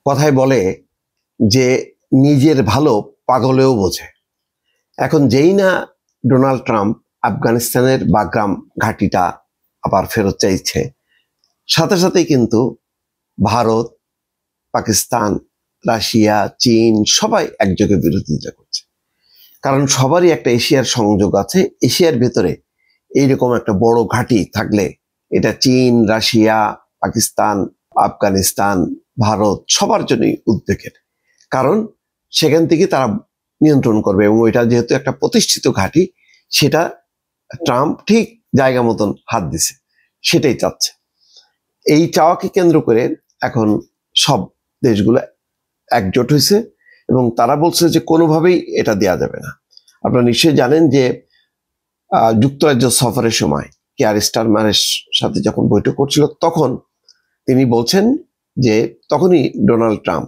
কথায় বলে যে নিজের ভালো পাগলেও বোঝে। এখন যেই না ডোনাল্ড ট্রাম্প আফগানিস্তানের বাগরাম ঘাঁটিটা আবার ফেরত চাইছে, সাথে সাথেই কিন্তু ভারত, পাকিস্তান, রাশিয়া, চীন সবাই একযোগে বিরোধিতা করছে। কারণ সবারই একটা এশিয়ার সংযোগ আছে। এশিয়ার ভেতরে এইরকম একটা বড় ঘাঁটি থাকলে এটা চীন, রাশিয়া, পাকিস্তান, আফগানিস্তান, ভারত সবার জন্যই উদ্বেগের। কারণ সেখান থেকে তারা নিয়ন্ত্রণ করবে এবং ওইটা যেহেতু একটা প্রতিষ্ঠিত ঘাঁটি, সেটা ট্রাম্প ঠিক জায়গা মতন হাত দিছে, সেটাই চাচ্ছে। এই চাওয়াকে কেন্দ্র করে এখন সব দেশগুলো একজোট হয়েছে এবং তারা বলছে যে কোনোভাবেই এটা দেয়া যাবে না। আপনারা নিশ্চয়ই জানেন যে যুক্তরাজ্য সফরের সময় কেয়ার স্টারমারের সাথে যখন বৈঠক করছিল, তখন তিনি বলছেন যে, তখনই ডোনাল্ড ট্রাম্প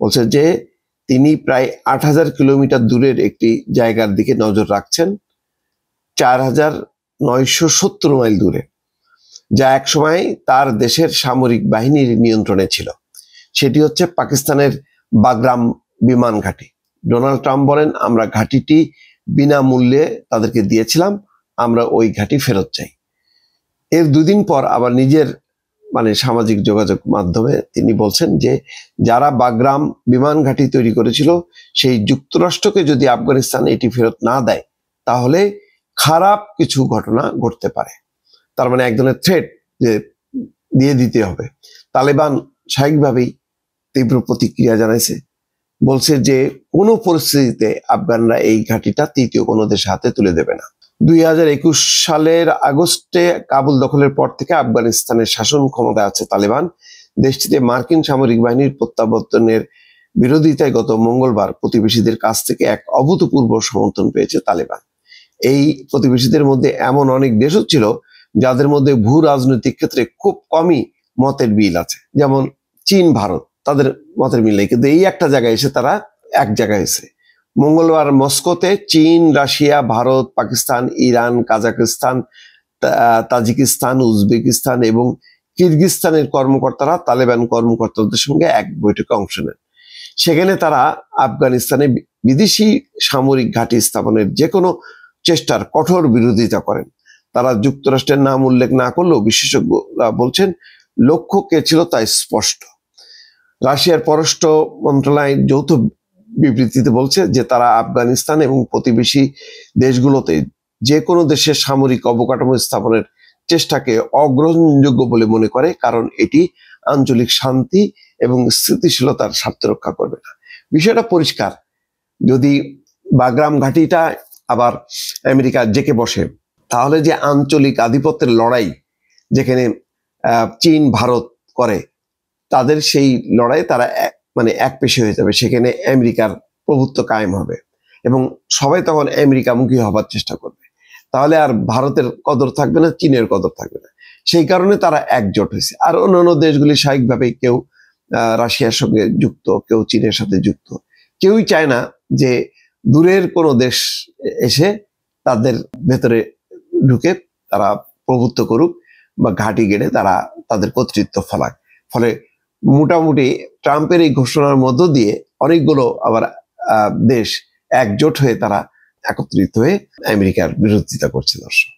বলছে যে তিনি প্রায় ৮,০০০ কিলোমিটার দূরের একটি জায়গার দিকে নজর রাখছেন, ৪,৯৭০ মাইল দূরে, যা একসময় তার দেশের সামরিক বাহিনীর নিয়ন্ত্রণে ছিল। সেটি হচ্ছে পাকিস্তানের বাগরাম বিমান ঘাঁটি। ডোনাল্ড ট্রাম্প বলেন, আমরা ঘাঁটিটি বিনামূল্যে তাদেরকে দিয়েছিলাম, আমরা ওই ঘাঁটি ফেরত চাই। এর দুদিন পর আবার নিজের সামাজিক যোগাযোগ মাধ্যমে তিনি বলছেন যে যারা বাগরাম বিমান ঘাঁটি তৈরি করেছিল, সেই যুক্তরাষ্ট্রকে যদি আফগানিস্তান এটি ফেরত না দেয়, তাহলে খারাপ কিছু ঘটনা ঘটতে পারে। তার মানে এক ধরনের থ্রেট যে দিয়ে দিতে হবে। তালেবান স্বাভাবিকভাবেই তীব্র প্রতিক্রিয়া জানাইছে, বলছে যে কোনো পরিস্থিতিতে আফগানরা এই ঘাঁটিটা তৃতীয় কোনো দেশের হাতে তুলে দেবে না। 2021 সালের আগস্টে কাবুল দখলের পর থেকে আফগানিস্তানের শাসন ক্ষমতায় আছে তালেবান। দেশটিতে মার্কিন সামরিক বাহিনীর প্রত্যাবর্তনের বিরোধিতায় গত মঙ্গলবার প্রতিবেশীদের কাছ থেকে এক অভূতপূর্ব সমর্থন পেয়েছে তালেবান। এই প্রতিবেশীদের মধ্যে এমন অনেক দেশও ছিল যাদের মধ্যে ভূ রাজনৈতিক ক্ষেত্রে খুব কমই মতের মিল আছে, যেমন চীন, ভারত, তাদের মতের মিল নেই, কিন্তু এই একটা জায়গায় এসে তারা এক জায়গায় এসে মঙ্গলবার মস্কোতে চীন, Russia, Bharat, Pakistan, Iran, Kazakhstan, Tajikistan, Uzbekistan এবং কিরগিজস্তানের কর্মকর্তারা তালেবান কর্মকর্তাদের সঙ্গে এক বৈঠকে অংশ নেন। সেখানে তারা আফগানিস্তানে বিদেশি সামরিক ঘাঁটি স্থাপনের যে কোনো চেষ্টার কঠোর বিরোধিতা করেন। তারা যুক্তরাষ্ট্রের নাম উল্লেখ না করলেও বিশেষজ্ঞরা বলছেন লক্ষ্য কে ছিল তা স্পষ্ট। রাশিয়ার পররাষ্ট্র মন্ত্রণালয় যৌথ বিবৃতিতে বলছে যে তারা আফগানিস্তান এবং প্রতিবেশী দেশগুলোতে যে কোনো দেশের সামরিক অবকাঠামো স্থাপনের চেষ্টাকে অগ্রহণযোগ্য বলে মনে করে, কারণ এটি আঞ্চলিক শান্তি এবং স্থিতিশীলতার স্বার্থ রক্ষা করবে না। বিষয়টা পরিষ্কার, যদি বাগরাম ঘাঁটিটা আবার আমেরিকা জেকে বসে, তাহলে যে আঞ্চলিক আধিপত্যের লড়াই যেখানে চীন, ভারত করে, তাদের সেই লড়াই তারা এক পেশে হয়ে যাবে। সেখানে আমেরিকার প্রভুত্ব কায়েম হবে এবং সবাই তখন আমেরিকামুখী হবার চেষ্টা করবে। তাহলে আর ভারতের কদর থাকবে না, চীনের কদর থাকবে না। সেই কারণে তারা একজোট হয়েছে। আর অন্যান্য দেশগুলি স্বাভাবিকভাবে কেউ রাশিয়ার সঙ্গে যুক্ত, কেউ চীনের সাথে যুক্ত। কেউই চায় না যে দূরের কোনো দেশ এসে তাদের ভেতরে ঢুকে তারা প্রভুত্ব করুক বা ঘাঁটি গেড়ে তারা তাদের কর্তৃত্ব ফলাক। ফলে মোটামুটি ট্রাম্পের এই ঘোষণার মধ্য দিয়ে অনেকগুলো আবার দেশ একজোট হয়ে তারা একত্রিত হয়ে আমেরিকার বিরোধিতা করছে। দর্শক।